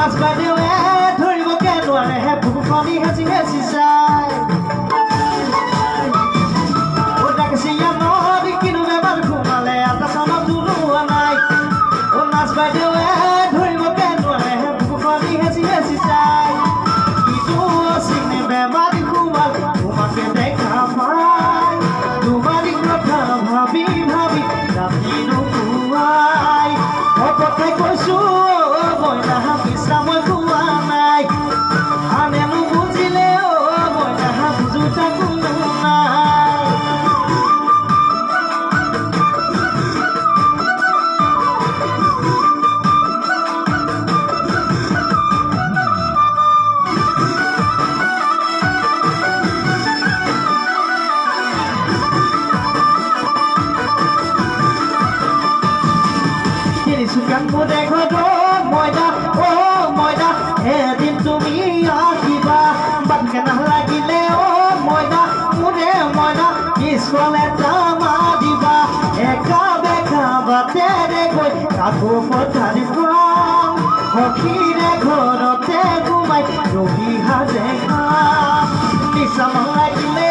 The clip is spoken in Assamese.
নাচ বাইদেৱে ধৰিবকে নোৱাৰে বুকুখনি হেঁচি হেঁচি চাই নদী কিনো বেমাৰ ঘুমালে এটা চনত জোলোৱা নাই নাচ বাইদেৱে ধৰিবকে নোৱাৰে বুকুখনি হেঁচি হেঁচি চাই ইটো চিনে বেমাৰী ঘুমাল তোমাকে দেখা পাই তোমাৰি কথা ভাবি ভাবি ৰাতি নুপুৱাই মই কথাই কৈছো মইনা পিছা মই কোৱা নাই আনে নুবুজিলে মইনা বুজোতা কোনো নাই কাকো দেখো ময়দা ও ময়দা এদিন তুমি আহিবা বাটকে নালাগিলে ও ময়দা মোৰে ময়দা স্কুল এটা মাৰিবা একা বেকা বাটেৰে গৈ কাকো পথাৰি খুৱাম সখীৰে ঘৰতে ঘুমাই ৰবি সাজে খাম নিচা নালাগিলে